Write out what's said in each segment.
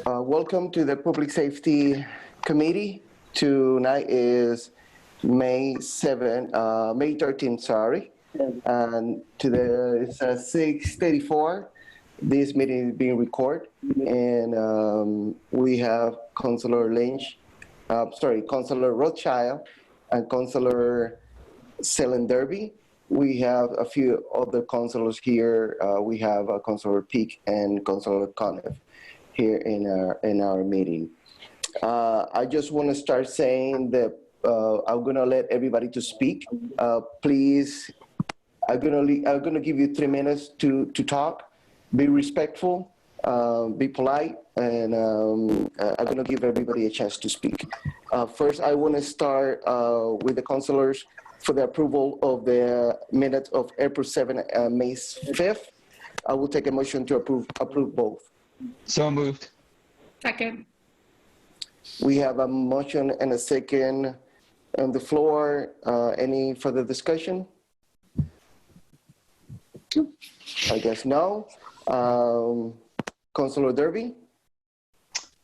Welcome to the Public Safety Committee. Tonight is May 13th, sorry. And today it's 6:34. This meeting is being recorded, and we have Councilor Lynch, Councilor Rothschild, and Councilor Selen Derby. We have a few other councilors here. We have Councilor Peak and Councilor Conniff here in our meeting. I just want to start saying that I'm going to let everybody to speak. Please, I'm going to give you 3 minutes to talk. Be respectful, be polite, and I'm going to give everybody a chance to speak. First, I want to start with the councilors for the approval of the minutes of April 7th and May 5th. I will take a motion to approve both. So moved. Second. We have a motion and a second on the floor. Any further discussion? I guess no. Councilor Derby?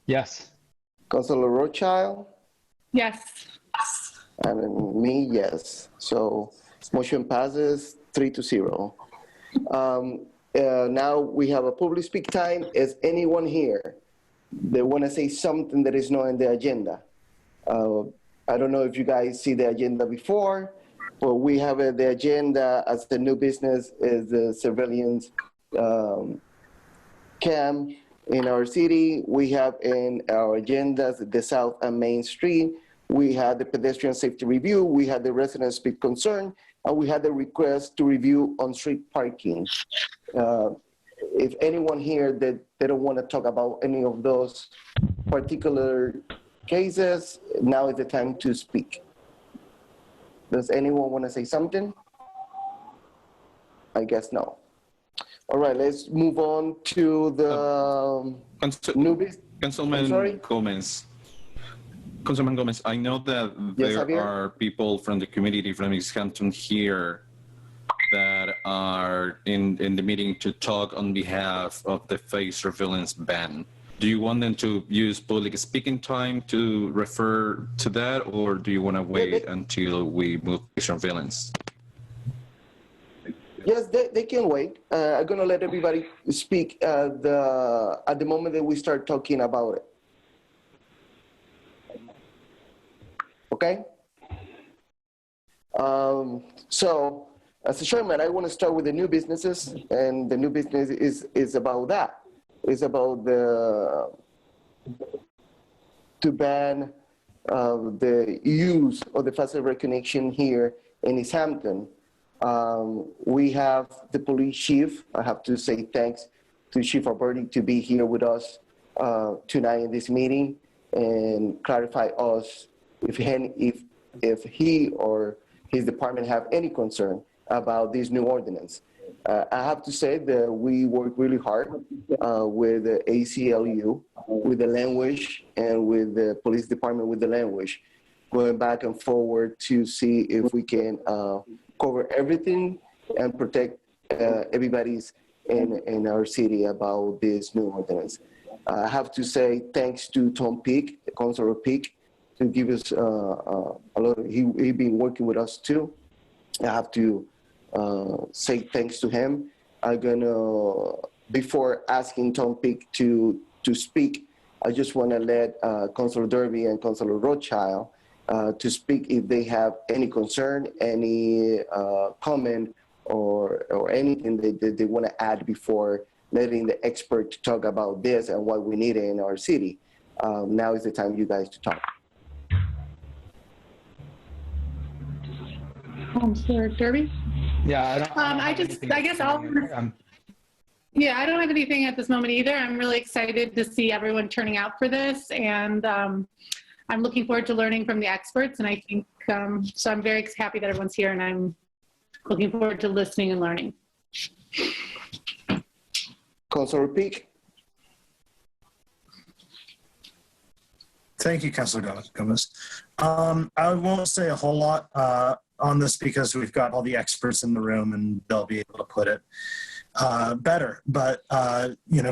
Yes. Councilor Rothschild? Yes. And me, yes. So motion passes 3-0. Now we have a public speak time. Is anyone here that want to say something that is not in the agenda? I don't know if you guys see the agenda before, but we have the agenda as the new business is the surveillance cam in our city. We have in our agendas the South and Main Street. We had the pedestrian safety review. We had the resident speak concern, and we had the request to review on-street parking. If anyone here that they don't want to talk about any of those particular cases, now is the time to speak. Does anyone want to say something? I guess no. All right, let's move on to the new business. Councilman Gomez. Councilman Gomez, I know that there are people from the community from East Hampton here that are in the meeting to talk on behalf of the face surveillance ban. Do you want them to use public speaking time to refer to that, or do you want to wait until we move to surveillance? Yes, they can wait. I'm going to let everybody speak at the moment that we start talking about it. Okay? So, as a chairman, I want to start with the new businesses, and the new business is about that. It's about to ban the use of the facial recognition here in East Hampton. We have the police chief. I have to say thanks to Chief Alberti to be here with us tonight in this meeting and clarify us if he or his department have any concern about this new ordinance. I have to say that we work really hard with the ACLU, with the language, and with the police department with the language, going back and forward to see if we can cover everything and protect everybody's in our city about this new ordinance. I have to say thanks to Tom Peak, Councilor Peak, to give us a lot of, he been working with us too. I have to say thanks to him. I'm gonna, before asking Tom Peak to speak, I just wanna let Councilor Derby and Councilor Rothschild to speak if they have any concern, any comment, or anything that they wanna add before letting the expert talk about this and what we need in our city. Now is the time you guys to talk. Councilor Derby? Yeah, I don't have anything at this moment either. I'm really excited to see everyone turning out for this, and I'm looking forward to learning from the experts, and I think, so I'm very happy that everyone's here, and I'm looking forward to listening and learning. Councilor Peak. Thank you, Councilor Gomez. I won't say a whole lot on this because we've got all the experts in the room and they'll be able to put it. better. But,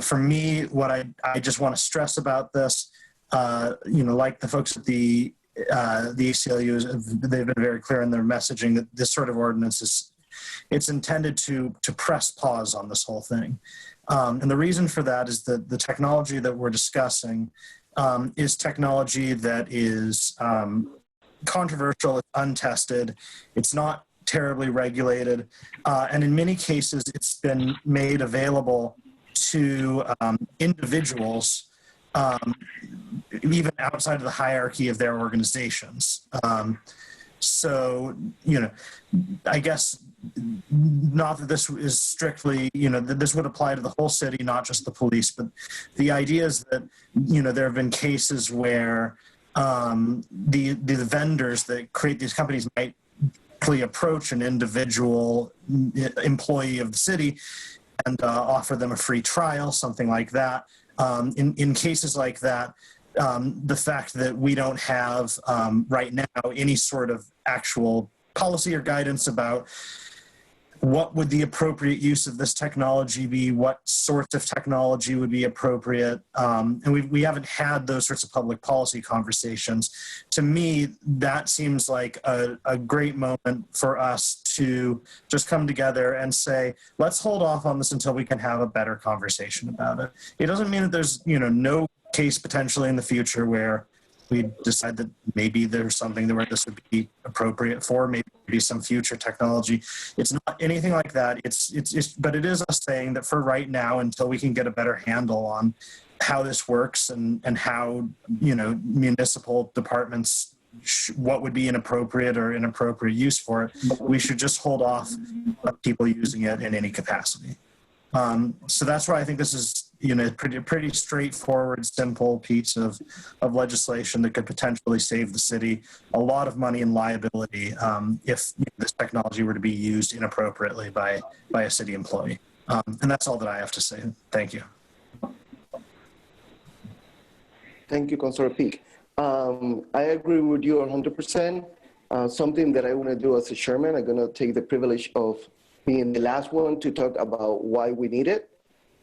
for me, what I just want to stress about this, like the folks at the ACLU, they've been very clear in their messaging that this sort of ordinance it's intended to press pause on this whole thing. And the reason for that is that the technology that we're discussing is technology that is controversial, it's untested, it's not terribly regulated, and in many cases it's been made available to individuals even outside of the hierarchy of their organizations. So, I guess not that this is strictly, that this would apply to the whole city, not just the police, but the idea is that, there have been cases where the vendors that create these companies might approach an individual employee of the city and offer them a free trial, something like that. In cases like that, the fact that we don't have right now any sort of actual policy or guidance about what would the appropriate use of this technology be, what sorts of technology would be appropriate, and we haven't had those sorts of public policy conversations. To me, that seems like a great moment for us to just come together and say, let's hold off on this until we can have a better conversation about it. It doesn't mean that there's no case potentially in the future where we decide that maybe there's something where this would be appropriate for, maybe some future technology. It's not anything like that. But it is us saying that for right now, until we can get a better handle on how this works and how, municipal departments, what would be inappropriate or inappropriate use for it, we should just hold off on people using it in any capacity. So that's why I think this is, pretty straightforward, simple piece of legislation that could potentially save the city a lot of money and liability if this technology were to be used inappropriately by a city employee. And that's all that I have to say. Thank you. Thank you, Councilor Peak. I agree with you 100%. Something that I want to do as a chairman, I'm going to take the privilege of being the last one to talk about why we need it.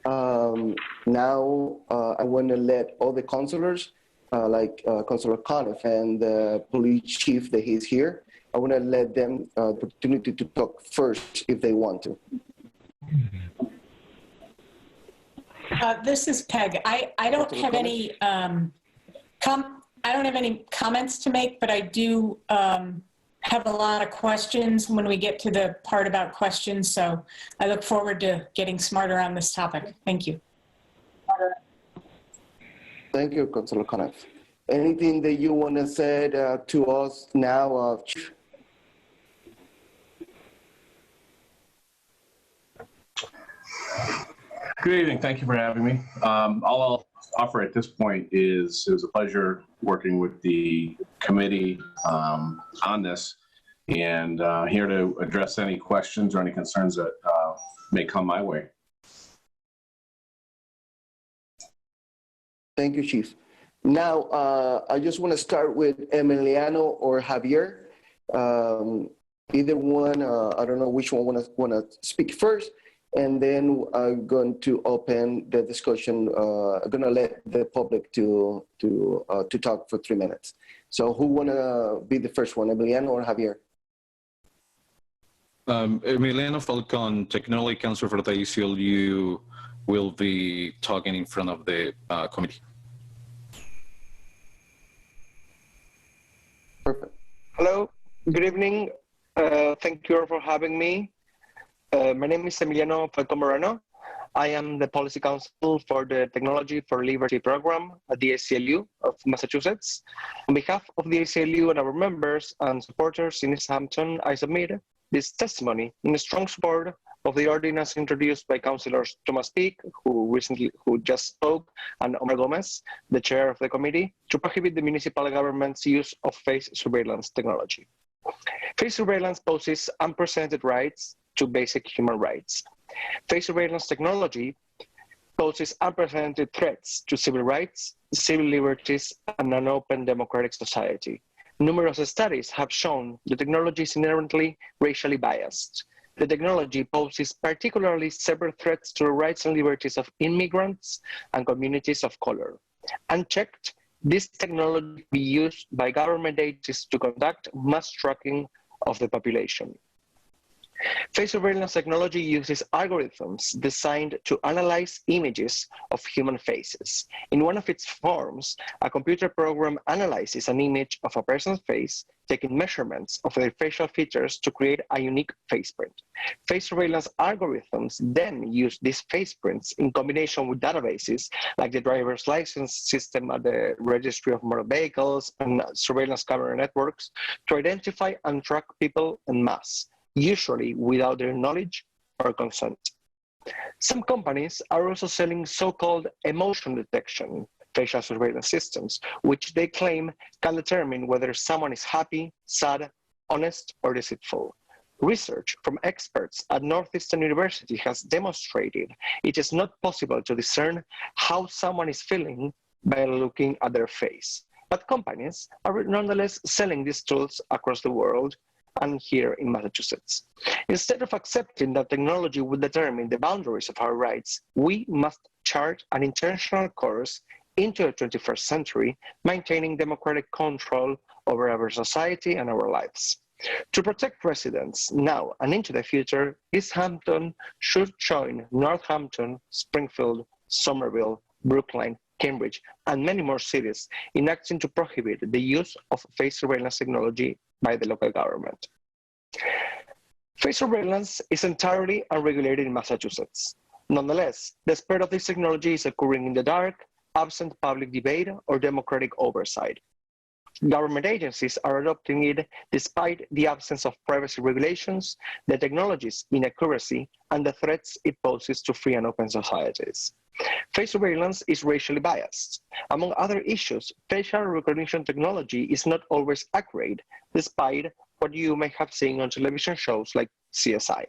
Now, I want to let all the councilors, like Councilor Conniff and the police chief that he's here, I want to let them the opportunity to talk first if they want to. This is Peg. I don't have any I don't have any comments to make, but I do have a lot of questions when we get to the part about questions. So I look forward to getting smarter on this topic. Thank you. Thank you, Councilor Conniff. Anything that you want to say to us now, Chief? Good evening. Thank you for having me. All I'll offer at this point is it was a pleasure working with the committee on this, and here to address any questions or any concerns that may come my way. Thank you, Chief. Now, I just want to start with Emiliano or Javier. Either one, I don't know which one want to speak first, and then I'm going to open the discussion. I'm going to let the public to talk for 3 minutes. So who want to be the first one, Emiliano or Javier? Emiliano Falcon, Technology Council for the ACLU, will be talking in front of the committee. Perfect. Hello, good evening. Thank you all for having me. My name is Emiliano Falcon Moreno. I am the Policy Counsel for the Technology for Liberty program at the ACLU of Massachusetts. On behalf of the ACLU and our members and supporters in East Hampton, I submit this testimony in strong support of the ordinance introduced by Councilors Thomas Peak, who just spoke, and Omar Gomez, the chair of the committee, to prohibit the municipal government's use of face surveillance technology. Face surveillance poses unprecedented rights to basic human rights. Face surveillance technology poses unprecedented threats to civil rights, civil liberties, and an open democratic society. Numerous studies have shown the technology is inherently racially biased. The technology poses particularly severe threats to the rights and liberties of immigrants and communities of color. Unchecked, this technology can be used by government agencies to conduct mass tracking of the population. Face surveillance technology uses algorithms designed to analyze images of human faces. In one of its forms, a computer program analyzes an image of a person's face, taking measurements of their facial features to create a unique face print. Face surveillance algorithms then use these face prints in combination with databases like the driver's license system at the Registry of Motor Vehicles and surveillance camera networks to identify and track people en masse, usually without their knowledge or consent. Some companies are also selling so-called emotion detection facial surveillance systems, which they claim can determine whether someone is happy, sad, honest, or deceitful. Research from experts at Northeastern University has demonstrated it is not possible to discern how someone is feeling by looking at their face. But companies are nonetheless selling these tools across the world and here in Massachusetts. Instead of accepting that technology will determine the boundaries of our rights, we must chart an intentional course into the 21st century, maintaining democratic control over our society and our lives. To protect residents now and into the future, East Hampton should join Northampton, Springfield, Somerville, Brookline, Cambridge, and many more cities in acting to prohibit the use of face surveillance technology by the local government. Face surveillance is entirely unregulated in Massachusetts. Nonetheless, the spread of this technology is occurring in the dark, absent public debate or democratic oversight. Government agencies are adopting it despite the absence of privacy regulations, the technology's inaccuracy, and the threats it poses to free and open societies. Face surveillance is racially biased. Among other issues, facial recognition technology is not always accurate, despite what you may have seen on television shows like CSI.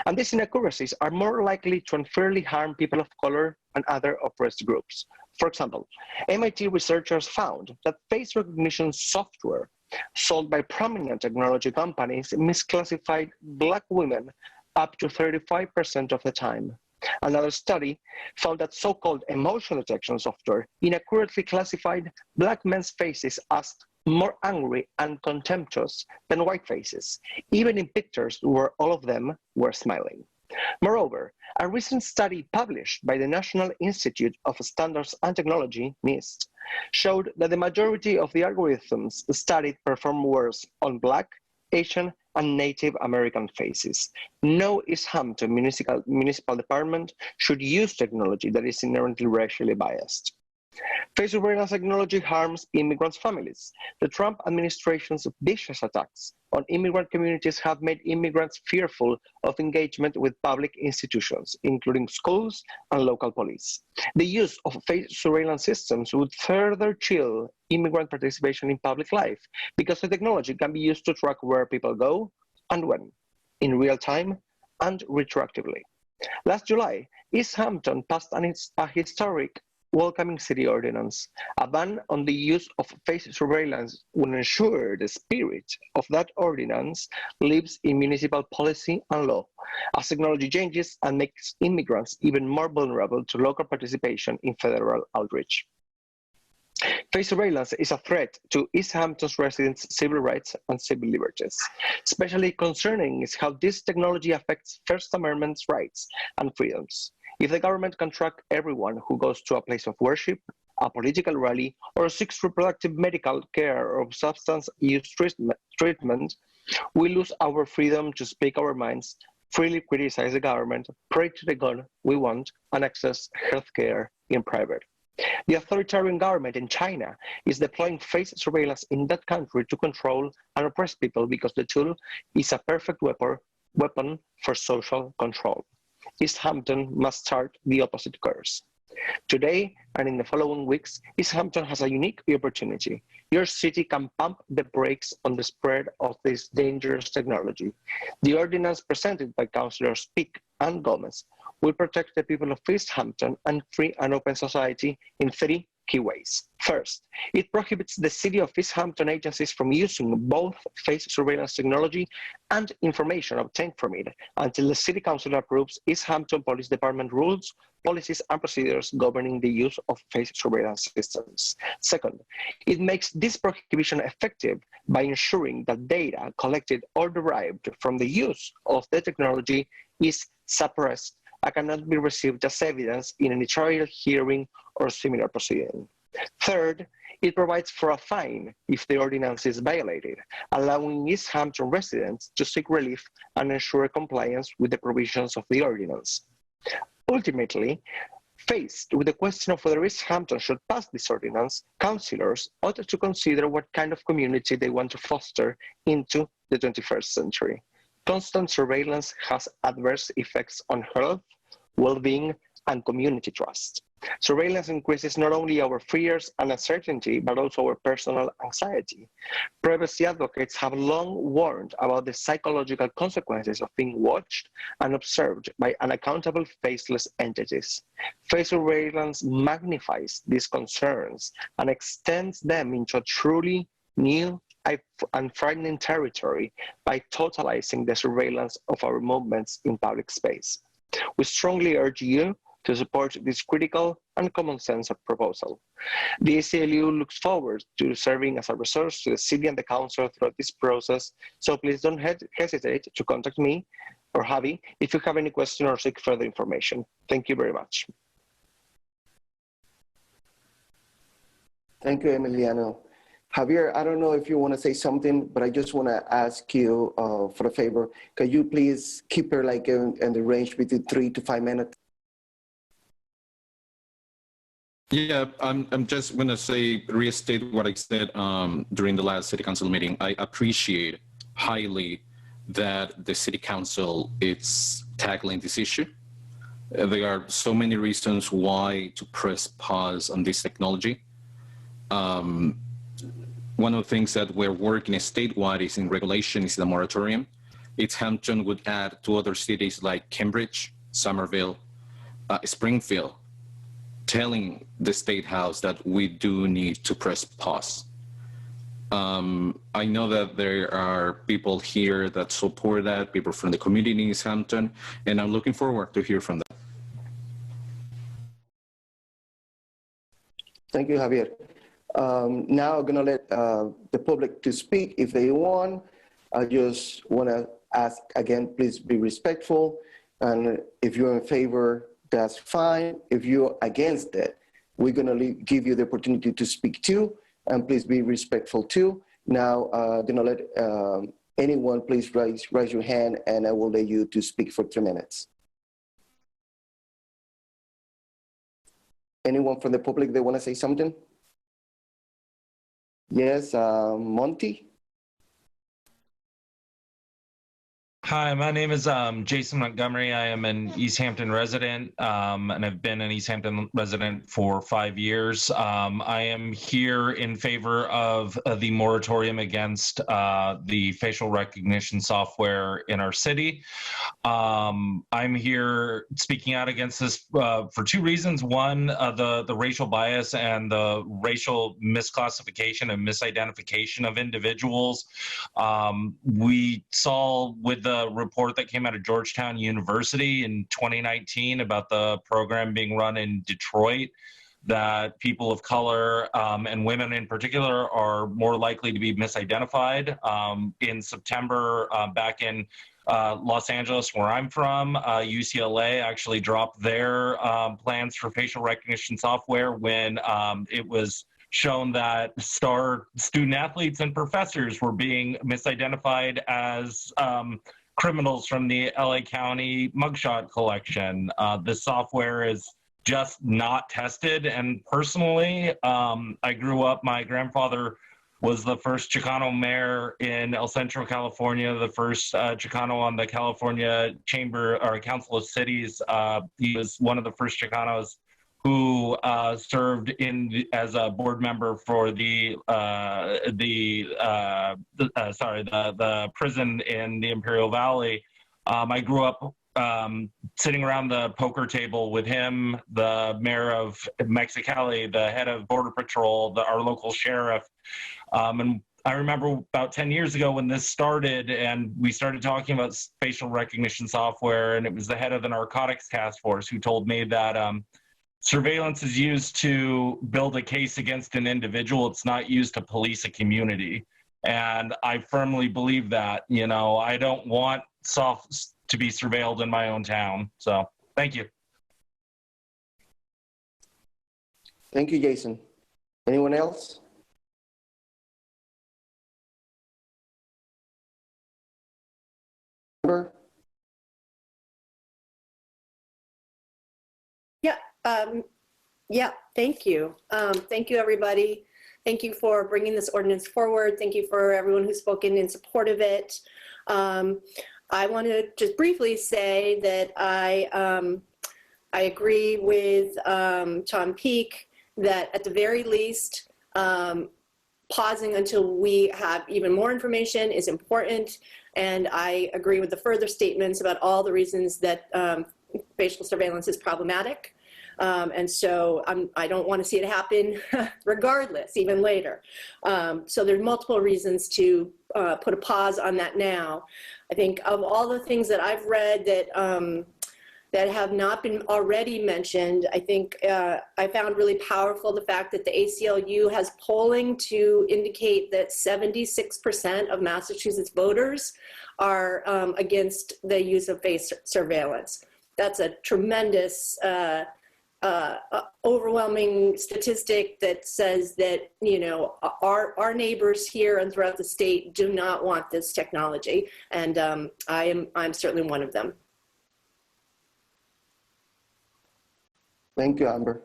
And these inaccuracies are more likely to unfairly harm people of color and other oppressed groups. For example, MIT researchers found that face recognition software sold by prominent technology companies misclassified Black women up to 35% of the time. Another study found that so-called emotion detection software inaccurately classified Black men's faces as more angry and contemptuous than white faces, even in pictures where all of them were smiling. Moreover, a recent study published by the National Institute of Standards and Technology, NIST, showed that the majority of the algorithms studied performed worse on Black, Asian, and Native American faces. No East Hampton municipal department should use technology that is inherently racially biased. Face surveillance technology harms immigrants' families. The Trump administration's vicious attacks on immigrant communities have made immigrants fearful of engagement with public institutions, including schools and local police. The use of face surveillance systems would further chill immigrant participation in public life because the technology can be used to track where people go and when, in real time and retroactively. Last July, East Hampton passed a historic Welcoming City Ordinance. A ban on the use of face surveillance will ensure the spirit of that ordinance lives in municipal policy and law, as technology changes and makes immigrants even more vulnerable to local participation in federal outreach. Face surveillance is a threat to East Hampton's residents' civil rights and civil liberties. Especially concerning is how this technology affects First Amendment rights and freedoms. If the government can track everyone who goes to a place of worship, a political rally, or seeks reproductive medical care or substance use treatment, we lose our freedom to speak our minds, freely criticize the government, pray to the God we want, and access healthcare in private. The authoritarian government in China is deploying face surveillance in that country to control and oppress people because the tool is a perfect weapon for social control. East Hampton must chart the opposite course. Today and in the following weeks, East Hampton has a unique opportunity. Your city can pump the brakes on the spread of this dangerous technology. The ordinance presented by Councillors Peake and Gomez will protect the people of East Hampton and free and open society in 3 key ways. First, it prohibits the City of East Hampton agencies from using both face surveillance technology and information obtained from it until the City Council approves East Hampton Police Department rules, policies, and procedures governing the use of face surveillance systems. Second, it makes this prohibition effective by ensuring that data collected or derived from the use of the technology is suppressed and cannot be received as evidence in any trial, hearing, or similar proceeding. Third, it provides for a fine if the ordinance is violated, allowing East Hampton residents to seek relief and ensure compliance with the provisions of the ordinance. Ultimately, faced with the question of whether East Hampton should pass this ordinance, councillors ought to consider what kind of community they want to foster into the 21st century. Constant surveillance has adverse effects on health, well-being, and community trust. Surveillance increases not only our fears and uncertainty, but also our personal anxiety. Privacy advocates have long warned about the psychological consequences of being watched and observed by unaccountable faceless entities. Face surveillance magnifies these concerns and extends them into a truly new and frightening territory by totalizing the surveillance of our movements in public space. We strongly urge you to support this critical and common sense proposal. The ACLU looks forward to serving as a resource to the city and the council throughout this process, so please don't hesitate to contact me or Javi if you have any question or seek further information. Thank you very much. Thank you, Emiliano. Javier, I don't know if you want to say something, but I just want to ask you for a favor. Could you please keep her like in the range between 3 to 5 minutes? Yeah, I'm just going to restate what I said during the last City Council meeting. I appreciate highly that the City Council is tackling this issue. There are so many reasons why to press pause on this technology. One of the things that we're working statewide is in regulation is the moratorium. East Hampton would add to other cities like Cambridge, Somerville, Springfield, telling the State House that we do need to press pause. I know that there are people here that support that, people from the community in East Hampton, and I'm looking forward to hear from them. Thank you, Javier. Now I'm gonna let the public to speak if they want. I just wanna ask again, please be respectful. And if you're in favor, that's fine. If you're against it, we're gonna give you the opportunity to speak too, and please be respectful too. Now, gonna let anyone please raise your hand, and I will let you to speak for 3 minutes. Anyone from the public that wanna say something? Yes, Monty? Hi, my name is Jason Montgomery. I am an East Hampton resident, and I've been an East Hampton resident for 5 years. I am here in favor of the moratorium against the facial recognition software in our city. I'm here speaking out against this for 2 reasons. One, the racial bias and the racial misclassification and misidentification of individuals. We saw with the report that came out of Georgetown University in 2019 about the program being run in Detroit, that people of color and women in particular are more likely to be misidentified. In September, back in Los Angeles, where I'm from, UCLA actually dropped their plans for facial recognition software when it was shown that star student athletes and professors were being misidentified as criminals from the LA County mugshot collection. This software is just not tested. And personally, I grew up, my grandfather was the first Chicano mayor in El Centro, California, the first Chicano on the California Chamber or Council of Cities. He was one of the first Chicanos who served as a board member for the prison in the Imperial Valley. I grew up sitting around the poker table with him, the mayor of Mexicali, the head of Border Patrol, our local sheriff. And I remember about 10 years ago when this started and we started talking about facial recognition software, and it was the head of the narcotics task force who told me that surveillance is used to build a case against an individual. It's not used to police a community. And I firmly believe that. You know, I don't want to be surveilled in my own town. So thank you. Thank you, Jason. Anyone else? Yeah, thank you. Thank you, everybody. Thank you for bringing this ordinance forward. Thank you for everyone who's spoken in support of it. I want to just briefly say that I agree with Tom Peake that at the very least, pausing until we have even more information is important. And I agree with the further statements about all the reasons that facial surveillance is problematic. And so I don't want to see it happen regardless, even later. So there's multiple reasons to put a pause on that now. I think of all the things that I've read that that have not been already mentioned, I think I found really powerful the fact that the ACLU has polling to indicate that 76% of Massachusetts voters are against the use of face surveillance. That's a tremendous overwhelming statistic that says that, you know, our neighbors here and throughout the state do not want this technology, and I'm certainly one of them. Thank you, Amber.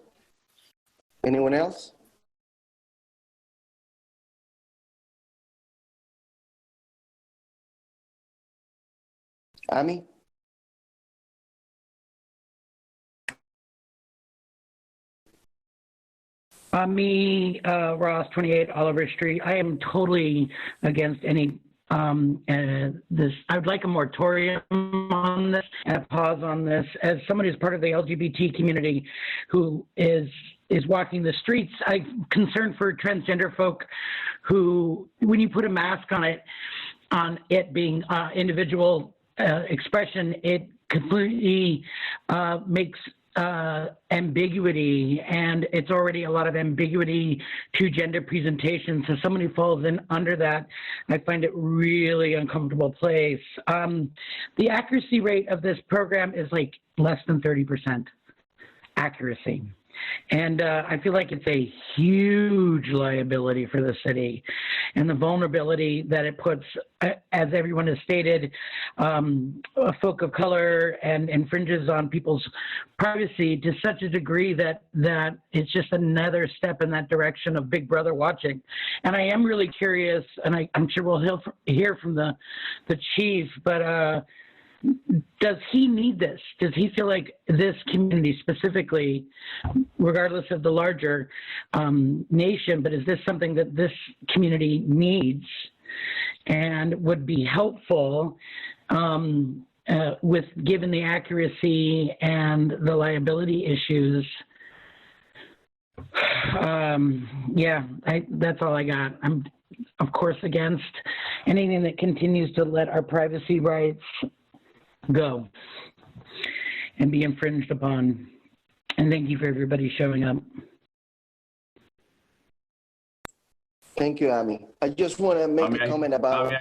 Anyone else? Amy? Me, Ross, 28 Oliver Street. I am totally against any this. I would like a moratorium on this and a pause on this. As someone who's part of the LGBT community who is walking the streets, I'm concerned for transgender folk who, when you put a mask on it being individual expression, it completely makes ambiguity, and it's already a lot of ambiguity to gender presentation. So someone who falls in under that, I find it really uncomfortable place. The accuracy rate of this program is like less than 30% accuracy. And I feel like it's a huge liability for the city, and the vulnerability that it puts, as everyone has stated, folk of color, and infringes on people's privacy to such a degree that it's just another step in that direction of Big Brother watching. And I am really curious, and I'm sure we'll hear from the chief, but does he need this? Does he feel like this community specifically, regardless of the larger nation, but is this something that this community needs and would be helpful with given the accuracy and the liability issues? Yeah, that's all I got. I'm, of course, against anything that continues to let our privacy rights go and be infringed upon. And thank you for everybody showing up. Thank you, Amy. I just want to make a comment about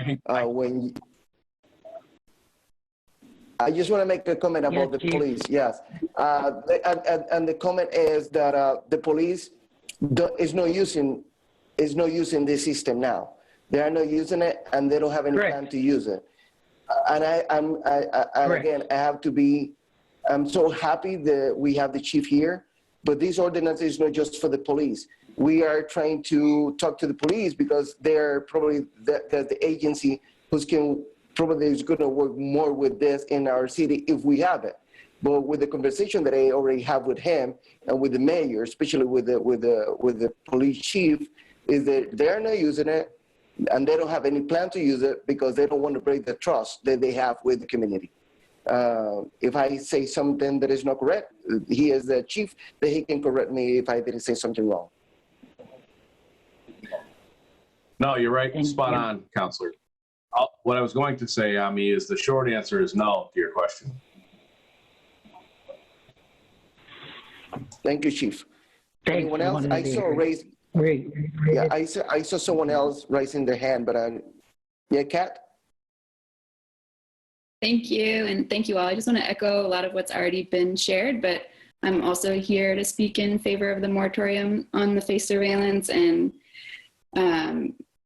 I just want to make a comment about the police. Yes, and the comment is that the police is not using this system now. They are not using it, and they don't have any plan to use it. And again, I have to be, I'm so happy that we have the chief here, but this ordinance is not just for the police. We are trying to talk to the police because they're probably the agency who's probably is going to work more with this in our city if we have it. But with the conversation that I already have with him and with the mayor, especially with the police chief, is that they're not using it. And they don't have any plan to use it because they don't want to break the trust that they have with the community. if I say something that is not correct, he is the chief, that he can correct me if I didn't say something wrong. No, you're right. Spot on, Counselor. What I was going to say, Ami, is the short answer is no to your question. Thank you, Chief. Thanks. Anyone else? I saw raise. Yeah, I saw someone else raising their hand, but yeah, Kat. Thank you, and thank you all. I just want to echo a lot of what's already been shared, but I'm also here to speak in favor of the moratorium on the face surveillance and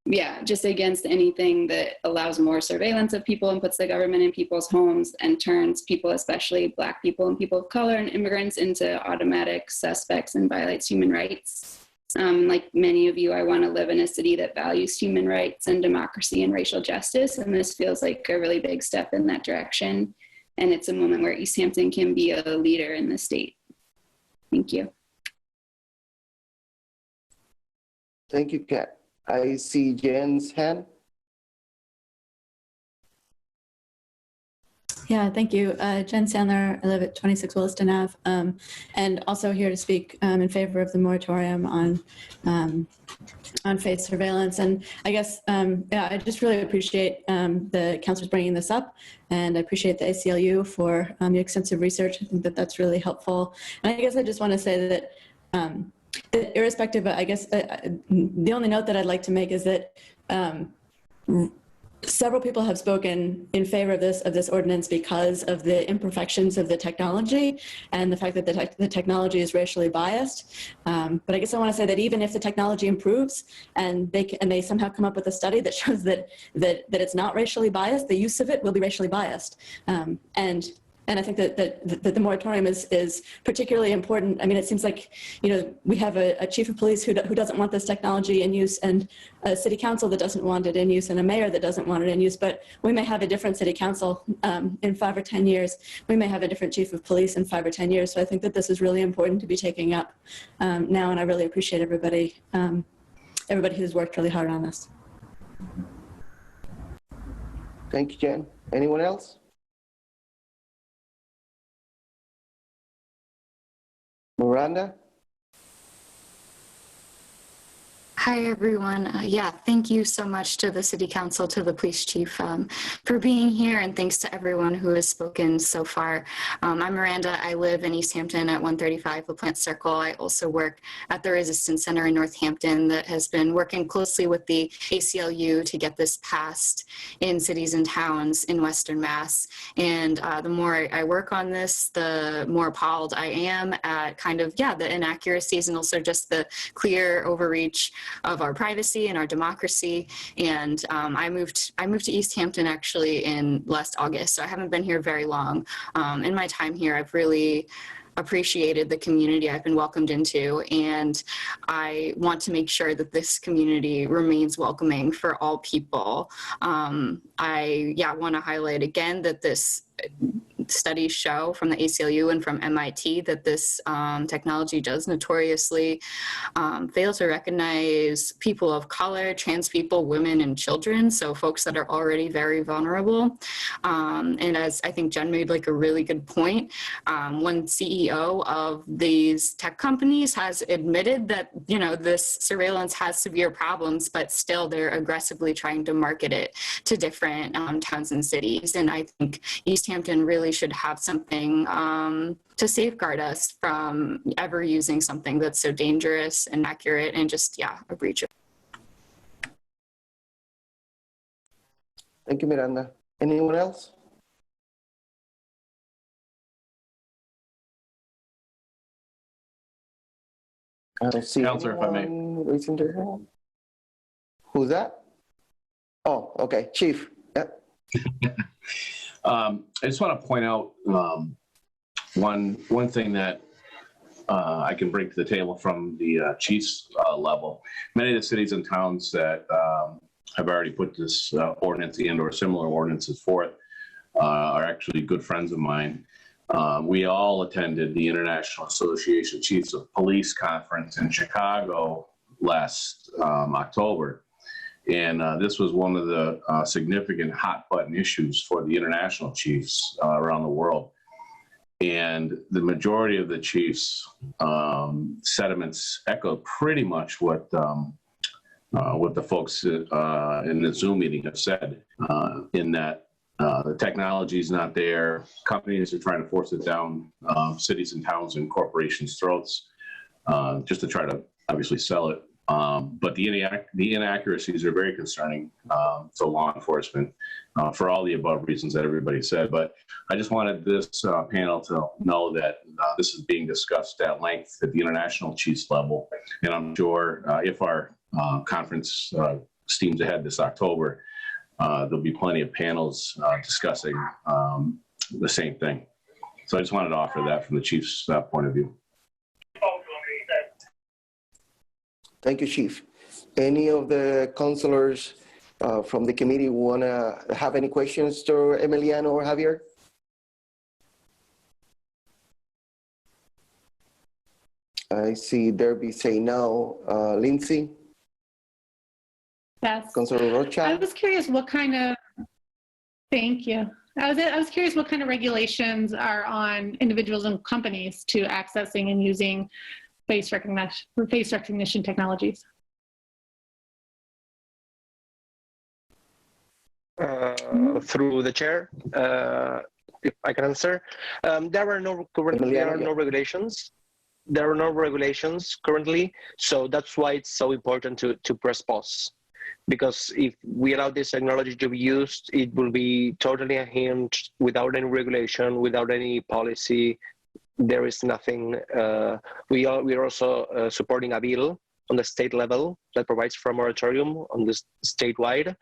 yeah, just against anything that allows more surveillance of people and puts the government in people's homes and turns people, especially Black people and people of color and immigrants, into automatic suspects and violates human rights. Like many of you, I want to live in a city that values human rights and democracy and racial justice, and this feels like a really big step in that direction. And it's a moment where East Hampton can be a leader in the state. Thank you. Thank you, Kat. I see Jen's hand. Yeah, thank you. Jen Sandler, I live at 26 Williston Ave, and also here to speak in favor of the moratorium on face surveillance. And I guess, yeah, I just really appreciate the councilors bringing this up, and I appreciate the ACLU for your extensive research. I think that that's really helpful. And I guess I just want to say that irrespective, I guess the only note that I'd like to make is that several people have spoken in favor of this ordinance because of the imperfections of the technology and the fact that the technology is racially biased. But I guess I want to say that even if the technology improves and they somehow come up with a study that shows that it's not racially biased, the use of it will be racially biased. And I think that the moratorium is particularly important. I mean, it seems like, you know, we have a chief of police who doesn't want this technology in use, and a city council that doesn't want it in use, and a mayor that doesn't want it in use. But we may have a different city council in 5 or 10 years. We may have a different chief of police in 5 or 10 years. So I think that this is really important to be taking up now, and I really appreciate everybody who's worked really hard on this. Thank you, Jen. Anyone else? Miranda? Hi, everyone. Yeah, thank you so much to the City Council, to the police chief for being here, and thanks to everyone who has spoken so far. I'm Miranda. I live in East Hampton at 135 LaPlante Circle. I also work at the Resistance Center in Northampton that has been working closely with the ACLU to get this passed in cities and towns in Western Mass. And the more I work on this, the more appalled I am at kind of, yeah, the inaccuracies and also just the clear overreach of our privacy and our democracy. And I moved to East Hampton actually in last August, so I haven't been here very long. In my time here, I've really appreciated the community I've been welcomed into, and I want to make sure that this community remains welcoming for all people. I want to highlight again that this studies show from the ACLU and from MIT that this technology does notoriously fail to recognize people of color, trans people, women, and children, so folks that are already very vulnerable. And as I think Jen made like a really good point, one CEO of these tech companies has admitted that, you know, this surveillance has severe problems, but still they're aggressively trying to market it to different towns and cities. And I think East Hampton really should have something to safeguard us from ever using something that's so dangerous and accurate and just, yeah, a breach of. Thank you, Miranda. Anyone else? I don't see Counselor, if I may. raising their hand. Who's that? Oh, okay, Chief. Yeah. I just want to point out one thing that I can bring to the table from the chief's level. Many of the cities and towns that have already put this ordinance and or similar ordinances forth are actually good friends of mine. We all attended the International Association of Chiefs of Police conference in Chicago last October. And this was one of the significant hot button issues for the international chiefs around the world. And the majority of the chiefs' sentiments echo pretty much what the folks in the Zoom meeting have said, in that the technology is not there. Companies are trying to force it down cities and towns and corporations' throats just to try to obviously sell it. But the inaccuracies are very concerning to law enforcement for all the above reasons that everybody said. But I just wanted this panel to know that this is being discussed at length at the international chiefs level. And I'm sure if our conference steams ahead this October, there'll be plenty of panels discussing the same thing. So I just wanted to offer that from the chief's point of view. Thank you, Chief. Any of the councilors from the committee want to have any questions to Emiliano or Javier? I see Derby say no. Lindsay? Yes. Councilor Rocha? I was curious what kind of, thank you. I was curious what kind of regulations are on individuals and companies to accessing and using face recognition technologies. Through the chair, if I can answer, there are no regulations. There are no regulations currently, so that's why it's so important to press pause. Because if we allow this technology to be used, it will be totally unhinged, without any regulation, without any policy. There is nothing. We are also supporting a bill on the state level that provides for a moratorium on this statewide.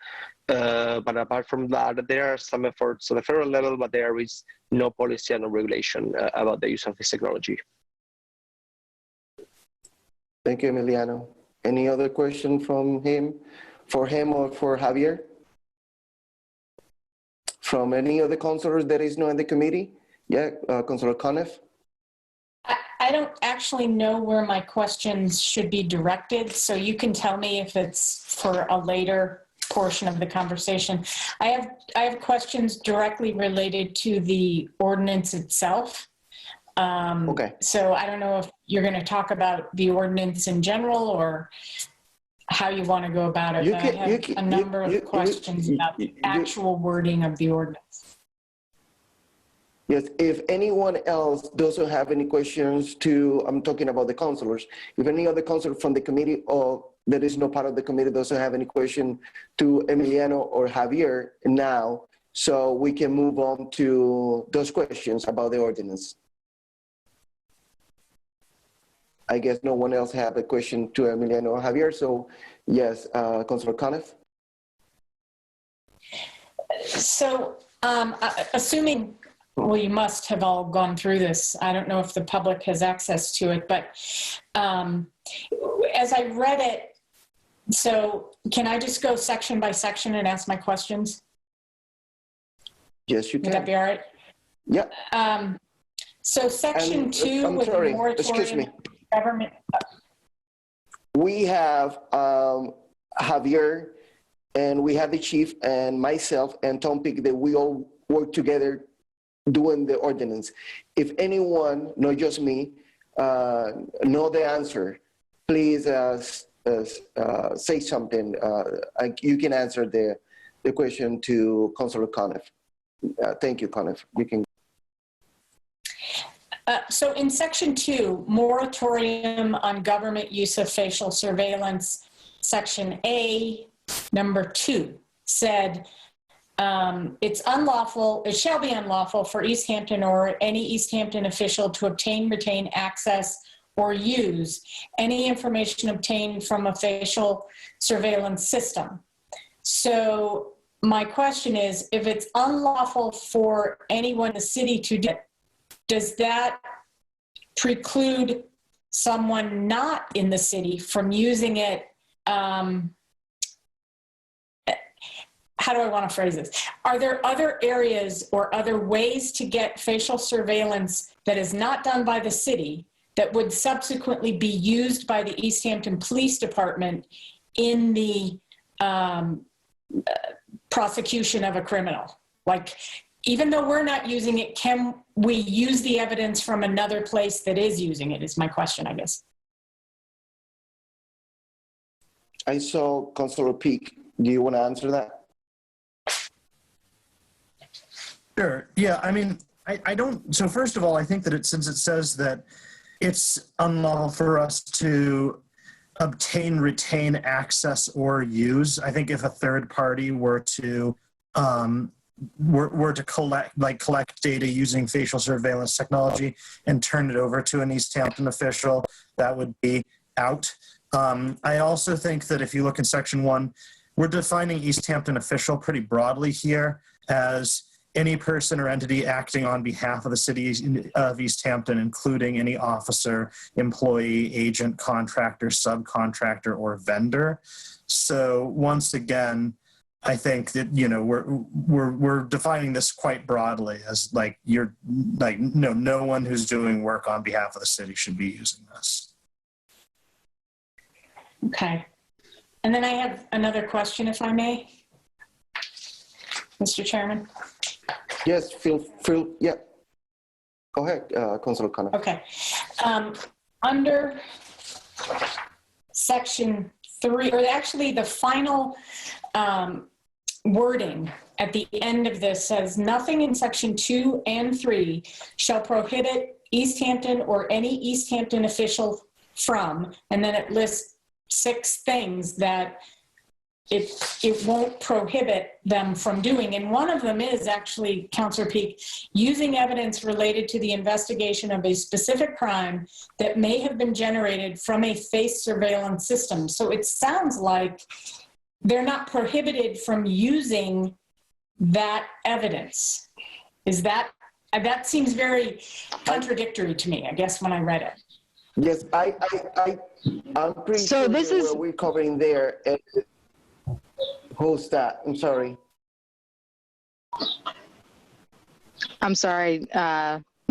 But apart from that, there are some efforts on the federal level, but there is no policy and no regulation about the use of this technology. Thank you, Emiliano. Any other question from him, for him or for Javier? From any other councilors that is not in the committee? Yeah, Councilor Conniff? I don't actually know where my questions should be directed, so you can tell me if it's for a later portion of the conversation. I have questions directly related to the ordinance itself. Okay. So I don't know if you're going to talk about the ordinance in general or how you want to go about it. I have a number of questions about the actual wording of the ordinance. Yes, if anyone else doesn't have any questions I'm talking about the councilors, if any other councilor from the committee or that is not part of the committee doesn't have any question to Emiliano or Javier now, so we can move on to those questions about the ordinance. I guess no one else have a question to Emiliano or Javier, so yes, Councilor Conniff. So assuming, well, you must have all gone through this. I don't know if the public has access to it, but as I read it, so can I just go section by section and ask my questions? Yes, you can. Would that be all right? Yeah. So section 2 with the moratorium. Excuse me. Government. We have Javier, and we have the chief and myself and Tom Pick that we all work together doing the ordinance. If anyone, not just me, know the answer, please say something. You can answer the question to Councilor Conniff. Thank you, Conniff. You can. So in section 2, moratorium on government use of facial surveillance, section A, number 2 said, it's unlawful, it shall be unlawful for East Hampton or any East Hampton official to obtain, retain, access, or use any information obtained from a facial surveillance system. So my question is, if it's unlawful for anyone in the city to do it, does that preclude someone not in the city from using it? How do I want to phrase this? Are there other areas or other ways to get facial surveillance that is not done by the city that would subsequently be used by the East Hampton Police Department in the prosecution of a criminal? Like, even though we're not using it, can we use the evidence from another place that is using it, is my question, I guess. I saw Councilor Peak. Do you want to answer that? Sure. Yeah. I mean, I don't. So first of all, I think that since it says that it's unlawful for us to obtain, retain, access, or use, I think if a third party were to collect data using facial surveillance technology and turn it over to an East Hampton official, that would be out. I also think that if you look in Section 1, we're defining East Hampton official pretty broadly here as any person or entity acting on behalf of the city of East Hampton, including any officer, employee, agent, contractor, subcontractor, or vendor. So once again, I think that, you know, we're defining this quite broadly as like no one who's doing work on behalf of the city should be using this. Okay. And then I have another question, if I may, Mr. Chairman. Yes, yeah. Go ahead, Councilor Connor. Okay. Under Section 3, or actually the final wording at the end of this says, nothing in Section 2 and 3 shall prohibit East Hampton or any East Hampton official from, and then it lists 6 things that it won't prohibit them from doing. And one of them is actually, Councilor Peak, using evidence related to the investigation of a specific crime that may have been generated from a face surveillance system. So it sounds like they're not prohibited from using that evidence. Is that seems very contradictory to me, I guess, when I read it. Yes, I'm pretty sure this is what we're covering there. Who's that? I'm sorry. I'm sorry,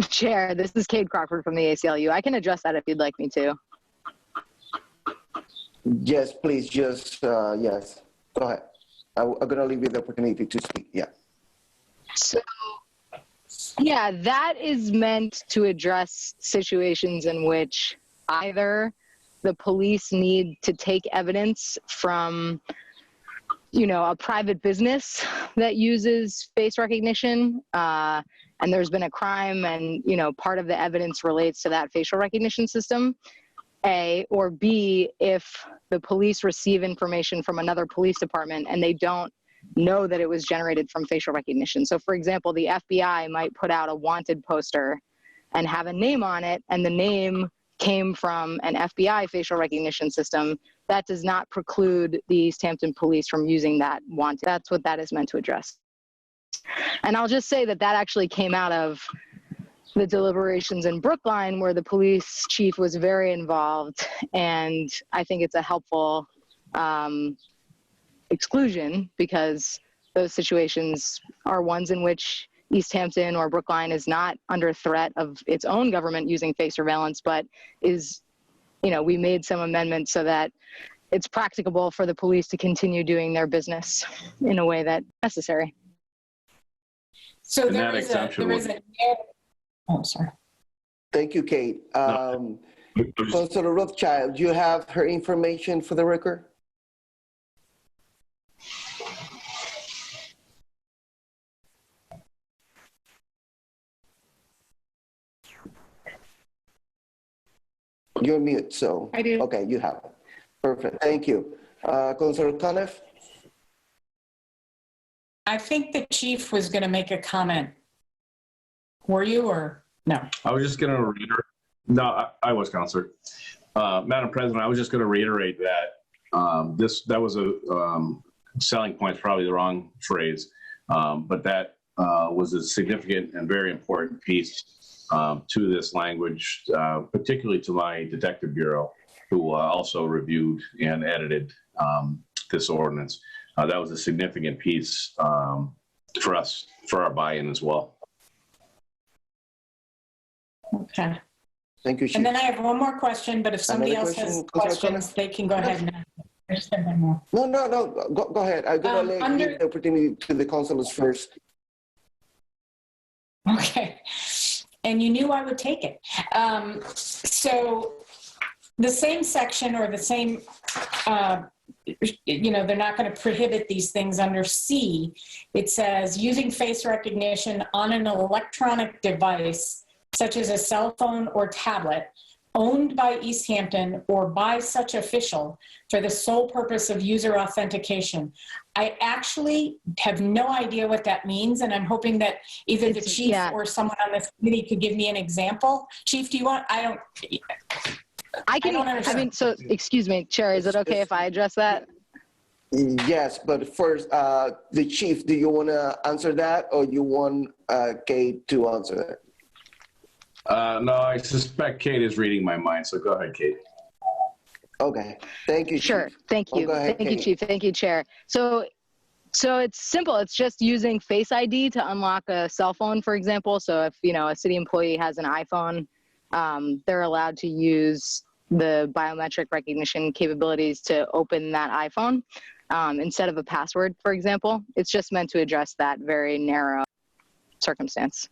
Chair. This is Kate Crawford from the ACLU. I can address that if you'd like me to. Yes, please. Just yes. Go ahead. I'm gonna leave you the opportunity to speak. Yeah. So, yeah, that is meant to address situations in which either the police need to take evidence from, you know, a private business that uses face recognition, and there's been a crime and, you know, part of the evidence relates to that facial recognition system, A, or B, if the police receive information from another police department and they don't know that it was generated from facial recognition. So for example, the FBI might put out a wanted poster and have a name on it, and the name came from an FBI facial recognition system. That does not preclude the East Hampton police from using that wanted. That's what that is meant to address. And I'll just say that that actually came out of the deliberations in Brookline, where the police chief was very involved, and I think it's a helpful exclusion, because those situations are ones in which East Hampton or Brookline is not under threat of its own government using face surveillance, but is, you know, we made some amendments so that it's practicable for the police to continue doing their business in a way that's necessary. So there is a oh, sorry. Thank you, Kate. Councilor Rothschild, do you have her information for the record? You're mute, so. I do. Okay, you have it. Perfect, thank you. Councilor Coniff? I think the chief was going to make a comment. Were you, or no? I was just going to reiterate. No, I was, Counselor. Madam President, I was just going to reiterate that that was a selling point, is probably the wrong phrase, but that was a significant and very important piece to this language, particularly to my detective bureau, who also reviewed and edited this ordinance. That was a significant piece for us, for our buy-in as well. Okay. Thank you, Chief. And then I have one more question, but if somebody else has questions, they can go ahead and ask. There's been one more. No. Go ahead. I'm gonna give the opportunity to the councilors first. Okay. And you knew I would take it. So the same section or the same, they're not going to prohibit these things under C. It says using face recognition on an electronic device, such as a cell phone or tablet, owned by East Hampton or by such official for the sole purpose of user authentication. I actually have no idea what that means, and I'm hoping that either the chief or someone on this committee could give me an example. Chief, do you want, so excuse me, Chair, is it okay if I address that? Yes, but first, the chief, do you want to answer that, or you want Kate to answer that? No, I suspect Kate is reading my mind, so go ahead, Kate. Okay, thank you, Chief. Sure, thank you. Ahead, thank you, Chief. Thank you, Chair. So it's simple. It's just using Face ID to unlock a cell phone, for example. So if, a city employee has an iPhone, they're allowed to use the biometric recognition capabilities to open that iPhone instead of a password, for example. It's just meant to address that very narrow circumstance.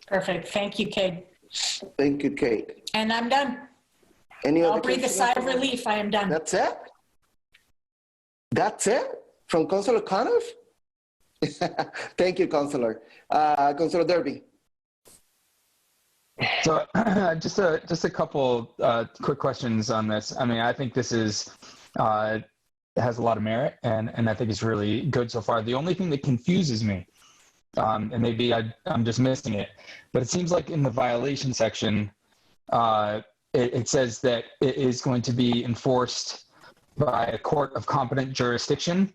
Perfect. Thank you, Kate. Thank you, Kate. And I'm done. I'll breathe a sigh of relief. I am done. That's it? That's it? From Councilor Coniff? Thank you, Councilor. Councilor Derby. So just a couple quick questions on this. I mean, I think this is has a lot of merit, and I think it's really good so far. The only thing that confuses me, and maybe I'm just missing it, but it seems like in the violation section, it says that it is going to be enforced by a court of competent jurisdiction.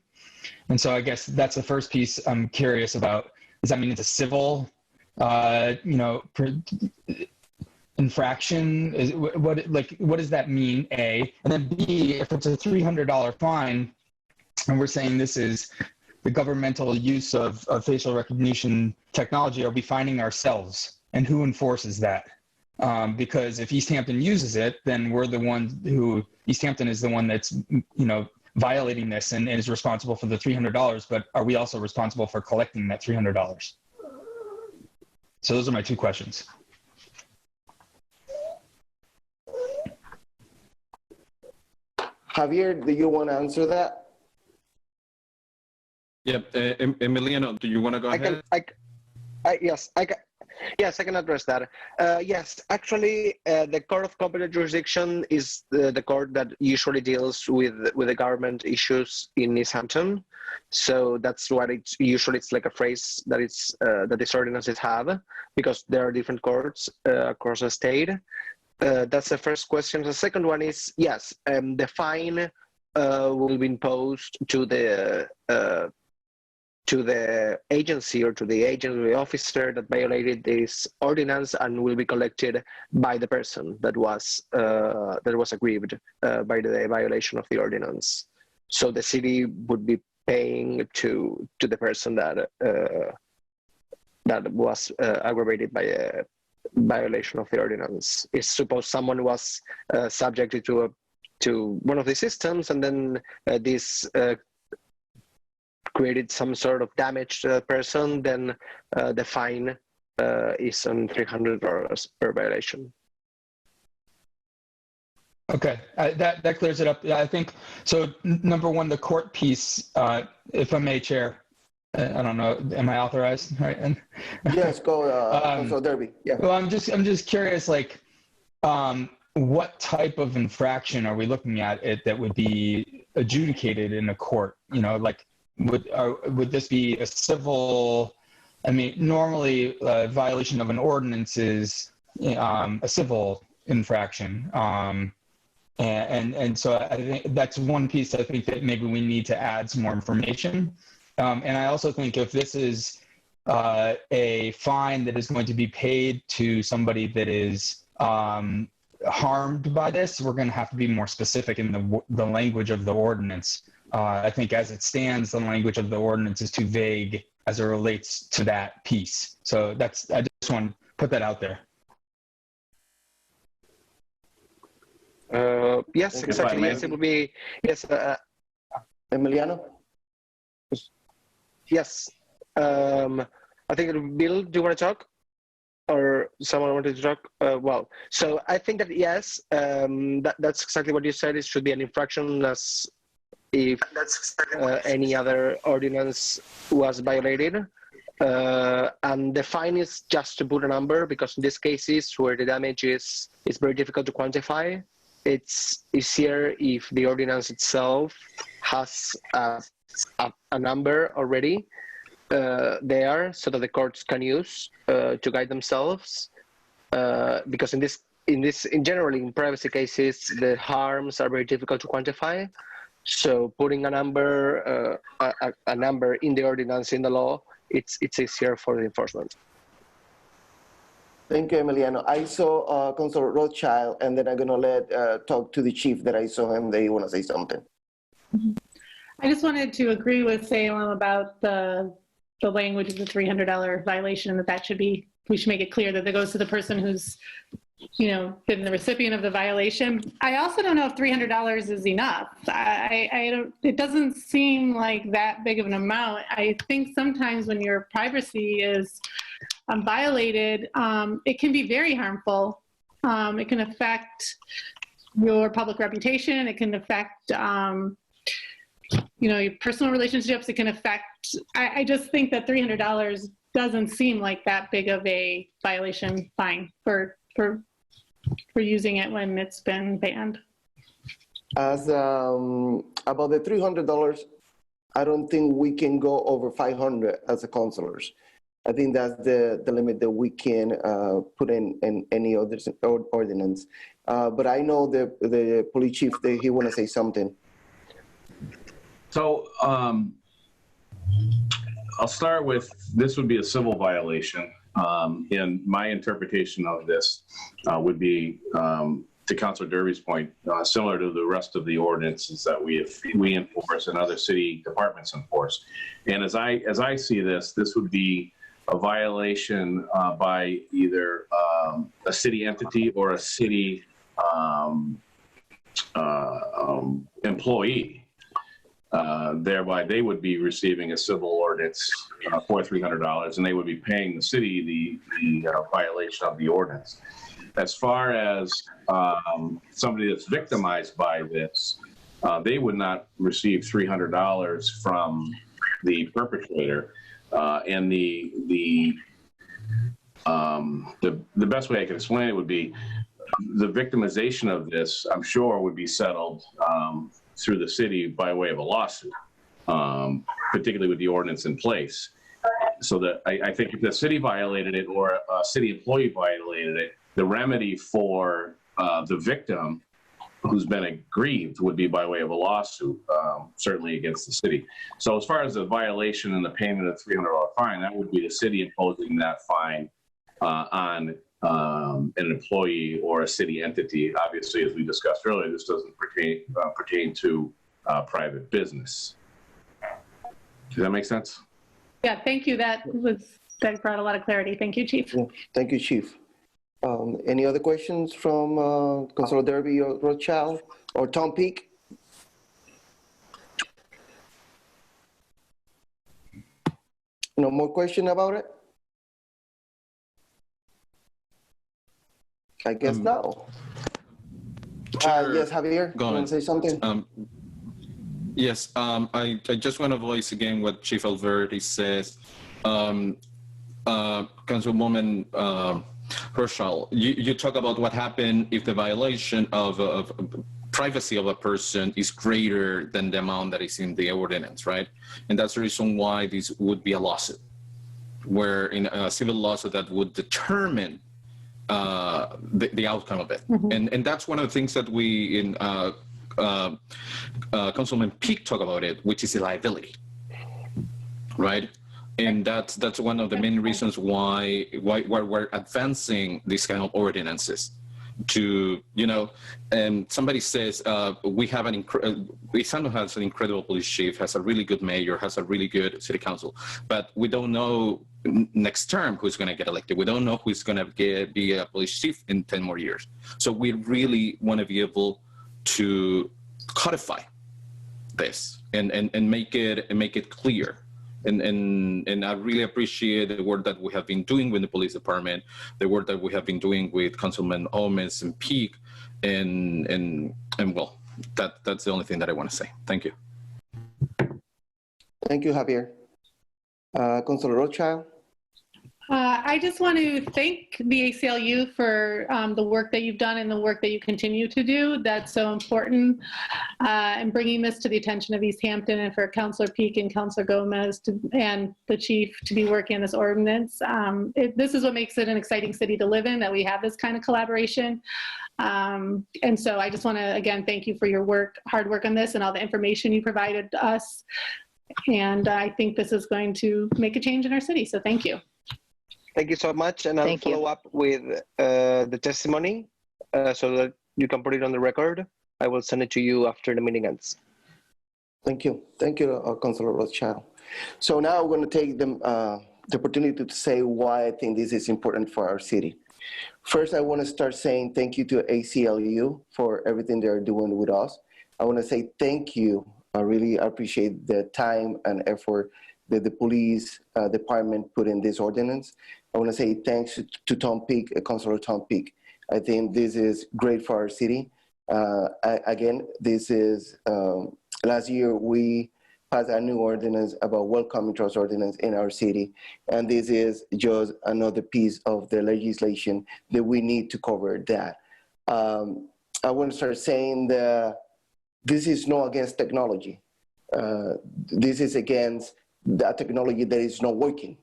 And so I guess that's the first piece I'm curious about. Does that mean it's a civil, infraction? What does that mean, A? And then B, if it's a $300 fine, and we're saying this is the governmental use of facial recognition technology, are we fining ourselves? And who enforces that? Because if East Hampton uses it, then we're the one East Hampton is the one that's, violating this and is responsible for the $300, but are we also responsible for collecting that $300? So those are my two questions. Javier, do you want to answer that? Yep. Emiliano, do you want to go ahead? Yes, I can address that. Yes, actually, the Court of Competent Jurisdiction is the court that usually deals with the government issues in East Hampton. So that's what it's like a phrase that that these ordinances have, because there are different courts across the state. That's the first question. The second one is, yes, the fine will be imposed to the agency or to the agent or the officer that violated this ordinance, and will be collected by the person that was aggrieved by the violation of the ordinance. So the city would be paying to the person that was aggravated by a violation of the ordinance. If suppose someone was subjected to one of the systems, and then this created some sort of damage to that person, then the fine is on $300 per violation. Okay, that clears it up. I think so. Number one, the court piece, if I may, Chair. I don't know. Am I authorized? Right. Yes, go. Councilor Derby. Yeah. Well, I'm just curious, what type of infraction are we looking at that would be adjudicated in a court? Would this be a civil? I mean, normally violation of an ordinance is a civil infraction, and so I think that's one piece. I think that maybe we need to add some more information, and I also think if this is a fine that is going to be paid to somebody that is harmed by this, we're going to have to be more specific in the language of the ordinance. I think as it stands, the language of the ordinance is too vague as it relates to that piece. So I just want to put that out there. Yes, exactly. Yes, it would be, yes. Emiliano? Yes. I think, Bill, do you want to talk? Or someone wanted to talk? Well, so I think that yes, that's exactly what you said. It should be an infraction as if any other ordinance was violated. And the fine is just to put a number, because in these cases where the damage is very difficult to quantify, it's easier if the ordinance itself has a number already there, so that the courts can use to guide themselves. Because in general, in privacy cases, the harms are very difficult to quantify. So putting a number in the ordinance, in the law, it's easier for the enforcement. Thank you, Emiliano. I saw Councilor Rothschild, and then I'm going to talk to the chief that I saw him. They want to say something. I just wanted to agree with Salem about the language of the $300 violation, that should be, we should make it clear that goes to the person who's, been the recipient of the violation. I also don't know if $300 is enough. It doesn't seem like that big of an amount. I think sometimes when your privacy is violated, it can be very harmful. It can affect your public reputation. It can affect, your personal relationships. It can affect, I just think that $300 doesn't seem like that big of a violation fine for using it when it's been banned. As about the $300, I don't think we can go over 500 as a councilors. I think that's the limit that we can put in any other ordinance. But I know the police chief, he want to say something. So I'll start with, this would be a civil violation. And my interpretation of this would be, to Councilor Derby's point, similar to the rest of the ordinances that we enforce and other city departments enforce. And as I see this would be a violation by either a city entity or a city employee. Thereby, they would be receiving a civil ordinance for $300, and they would be paying the city the violation of the ordinance. As far as somebody that's victimized by this, they would not receive $300 from the perpetrator. And the best way I can explain it would be the victimization of this, I'm sure, would be settled through the city by way of a lawsuit, particularly with the ordinance in place. So that I think if the city violated it or a city employee violated it, the remedy for the victim who's been aggrieved would be by way of a lawsuit, certainly against the city. So as far as the violation and the payment of $300 fine, that would be the city imposing that fine on an employee or a city entity. Obviously, as we discussed earlier, this doesn't pertain to private business. Does that make sense? Yeah, thank you. That brought a lot of clarity. Thank you, Chief. Yeah, thank you, Chief. Any other questions from Councilor Derby or Rothschild or Tom Peake? No more question about it? I guess no. Yes, Javier, you want to say something? Yes, I just want to voice again what Chief Alverdi says. Councilwoman Herschel, you talk about what happened if the violation of privacy of a person is greater than the amount that is in the ordinance, right? And that's the reason why this would be a lawsuit, where in a civil lawsuit that would determine the outcome of it. Mm-hmm. And that's one of the things that we in Councilman Peake talk about it, which is the liability, right? And that's one of the main reasons why we're advancing these kind of ordinances to, and somebody says we have Isanto has an incredible police chief, has a really good mayor, has a really good city council, but we don't know next term who's going to get elected. We don't know who's going to be a police chief in 10 more years. So we really want to be able to codify this and make it clear. And I really appreciate the work that we have been doing with the police department, the work that we have been doing with Councilman Gomez and Peak, and well, that's the only thing that I want to say. Thank you. Thank you, Javier. Councilor Rothschild. I just want to thank the ACLU for the work that you've done and the work that you continue to do. That's so important. And bringing this to the attention of East Hampton, and for Councilor Peak and Councilor Gomez and the chief to be working on this ordinance. This is what makes it an exciting city to live in, that we have this kind of collaboration. And so I just want to, again, thank you for your hard work on this and all the information you provided us. And I think this is going to make a change in our city. So thank you. Thank you so much, and I'll follow up with the testimony so that you can put it on the record. I will send it to you after the meeting ends. Thank you. Thank you, Councilor Rothschild. So now we're going to take the opportunity to say why I think this is important for our city. First, I want to start saying thank you to ACLU for everything they're doing with us. I want to say thank you. I really appreciate the time and effort that the police department put in this ordinance. I want to say thanks to Tom Peak, Councilor Tom Peak. I think this is great for our city. Again, this is, last year we passed a new ordinance about welcoming trust ordinance in our city. And this is just another piece of the legislation that we need to cover that. I want to start saying that this is not against technology. This is against that technology that is not working.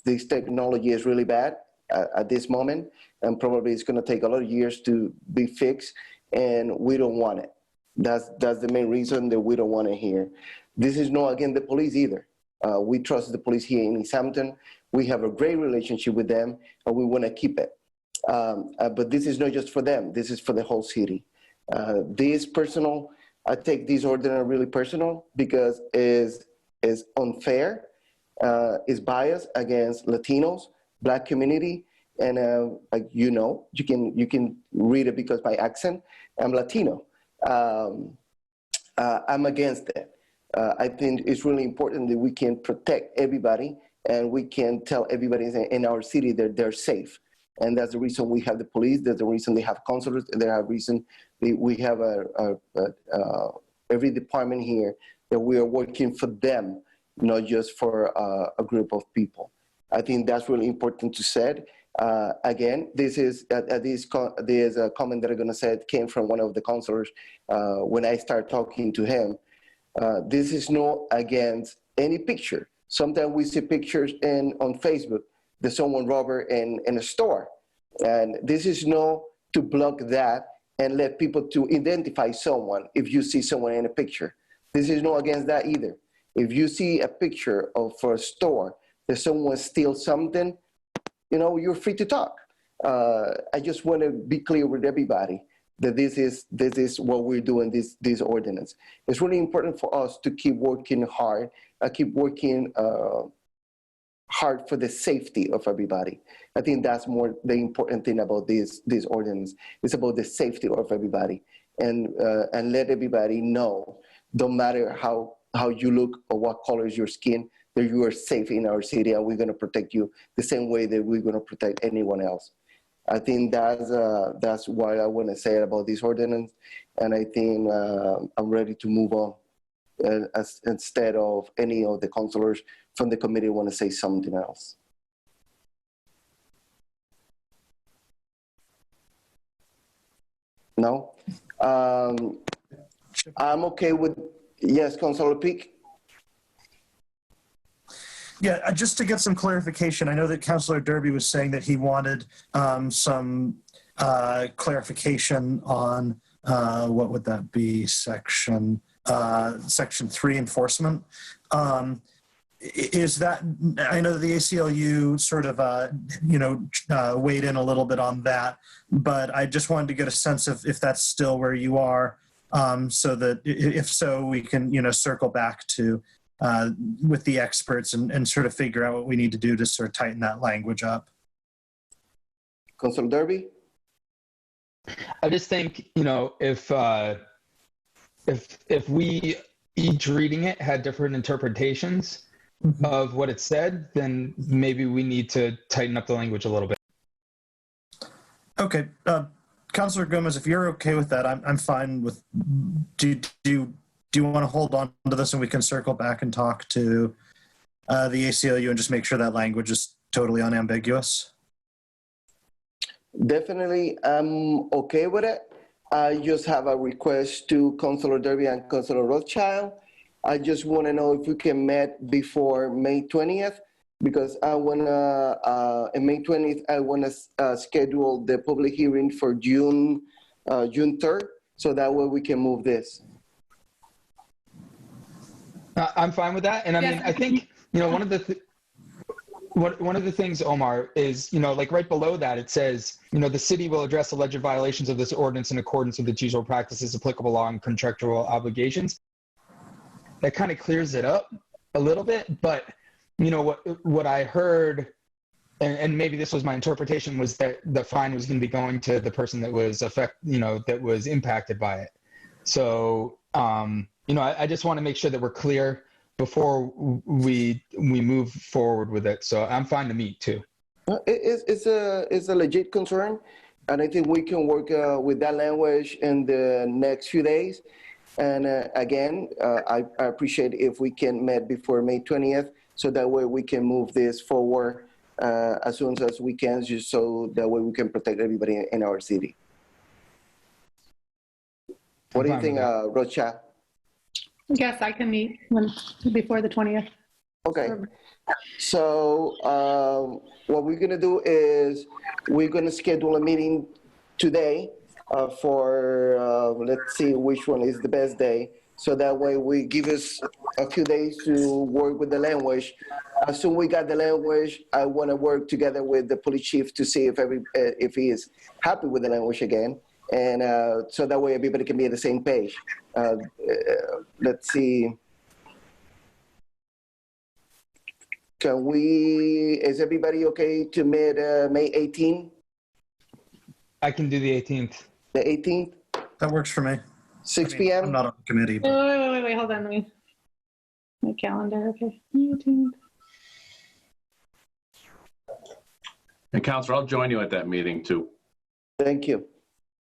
This technology is really bad at this moment, and probably it's going to take a lot of years to be fixed, and we don't want it. That's the main reason that we don't want it here. This is not against the police either. We trust the police here in East Hampton. We have a great relationship with them, and we want to keep it. But this is not just for them. This is for the whole city. I take this ordinance really personal because it's unfair, is biased against Latinos, Black community, and you know, you can read it because my accent, I'm Latino. I'm against it. I think it's really important that we can protect everybody and we can tell everybody in our city that they're safe. And that's the reason we have the police, that's the reason they have counselors, and there's a reason we have every department here that we are working for them, not just for a group of people. I think that's really important to say. Again, this is there's a comment that I'm going to say came from one of the counselors when I start talking to him. This is not against any picture. Sometimes we see pictures on Facebook that someone robbed in a store, and this is not to block that and let people to identify someone if you see someone in a picture. This is not against that either. If you see a picture for a store that someone steals something, you know, you're free to talk. I just want to be clear with everybody that this is what we're doing, this ordinance. It's really important for us to keep working hard, keep working hard for the safety of everybody. I think that's more the important thing about this ordinance. It's about the safety of everybody, and let everybody know, don't matter how you look or what color is your skin, that you are safe in our city, and we're going to protect you the same way that we're going to protect anyone else. I think that's what I want to say about this ordinance, and I think I'm ready to move on. Instead of any of the councilors from the committee want to say something else. No? I'm okay with, yes, Councilor Peak? Yeah, just to get some clarification, I know that Councilor Derby was saying that he wanted some clarification on, what would that be, Section 3 enforcement. Is that, I know the ACLU sort of, weighed in a little bit on that, but I just wanted to get a sense of if that's still where you are, so that if so, we can, circle back to with the experts and sort of figure out what we need to do to sort of tighten that language up. Councilor Derby? I just think, you know, if we each reading it had different interpretations of what it said, then maybe we need to tighten up the language a little bit. Okay, Councilor Gomez, if you're okay with that, I'm fine with. Do you want to hold on to this and we can circle back and talk to the ACLU and just make sure that language is totally unambiguous? Definitely, I'm okay with it. I just have a request to Councilor Derby and Councilor Rothschild. I just want to know if we can meet before May 20th, because I want to, on May 20th, I want to schedule the public hearing for June 3rd, so that way we can move this. I'm fine with that. And I mean, I think, you know, one of the things, Omar, is, you know, like right below that, it says, you know, the city will address alleged violations of this ordinance in accordance with its usual practices, applicable law, and contractual obligations. That kind of clears it up a little bit. But, you know, what I heard, and maybe this was my interpretation, was that the fine was going to be going to the person that was that was impacted by it. So, you know, I just want to make sure that we're clear before we move forward with it. So I'm fine to meet too. It's a legit concern, and I think we can work with that language in the next few days. And again, I appreciate if we can meet before May 20th, so that way we can move this forward as soon as we can, just so that way we can protect everybody in our city. What do you think, Rocha? Yes, I can meet before the 20th. Okay. So what we're going to do is we're going to schedule a meeting today for, let's see which one is the best day. So that way we give us a few days to work with the language. As soon as we got the language, I want to work together with the police chief to see if he is happy with the language again. And so that way everybody can be on the same page. Let's see. Is everybody okay to meet May 18th? I can do the 18th. The 18th? That works for me. 6 p.m.? I'm not on the committee. But... Wait, hold on. Let me, my calendar, okay. 18th. And Councilor, I'll join you at that meeting too. Thank you.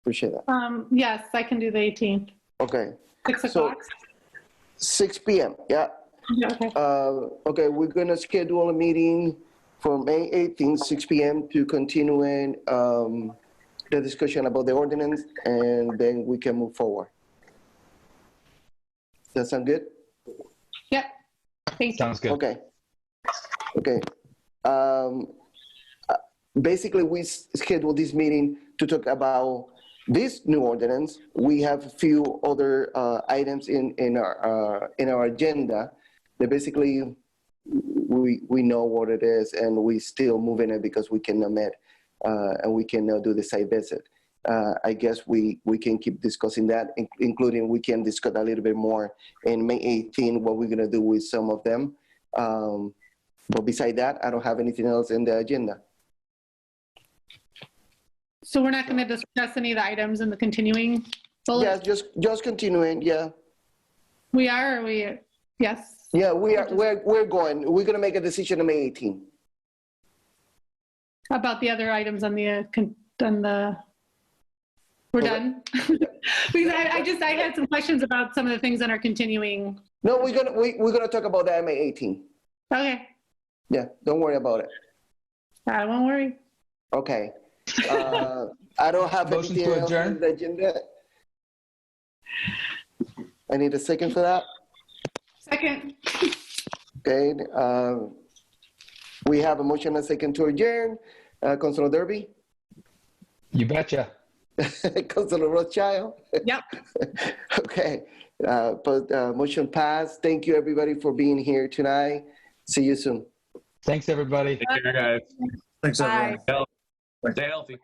Appreciate that. Yes, I can do the 18th. Okay. 6 o'clock? 6 p.m., yeah. Yeah, okay. Okay, we're going to schedule a meeting for May 18th, 6 p.m. to continue in the discussion about the ordinance, and then we can move forward. Does that sound good? Yep. Thank you. Sounds good. Okay. Okay. Basically, we scheduled this meeting to talk about this new ordinance. We have a few other items in our agenda that basically we know what it is, and we still moving it because we cannot meet and we cannot do the site visit. I guess we can keep discussing that, including we can discuss a little bit more in May 18 what we're gonna do with some of them. But beside that, I don't have anything else in the agenda. So we're not going to discuss any of the items in the continuing bullet? Yeah, just continuing, yeah. We are, or we, yes? Yeah, we're going. We're going to make a decision on May 18. About the other items on the, we're done? Because I had some questions about some of the things that are continuing. No, we're gonna talk about that on May 18. Okay. Yeah, don't worry about it. I won't worry. Okay. I don't have Motion anything to else adjourn? on the agenda. I need a second for that. Second. Okay. We have a motion and a second to adjourn. Councilor Derby? You betcha. Councilor Rothschild? Yep. Okay. Motion passed. Thank you, everybody, for being here tonight. See you soon. Thanks, everybody. Take care, guys. Thanks, everyone. Bye. Stay healthy.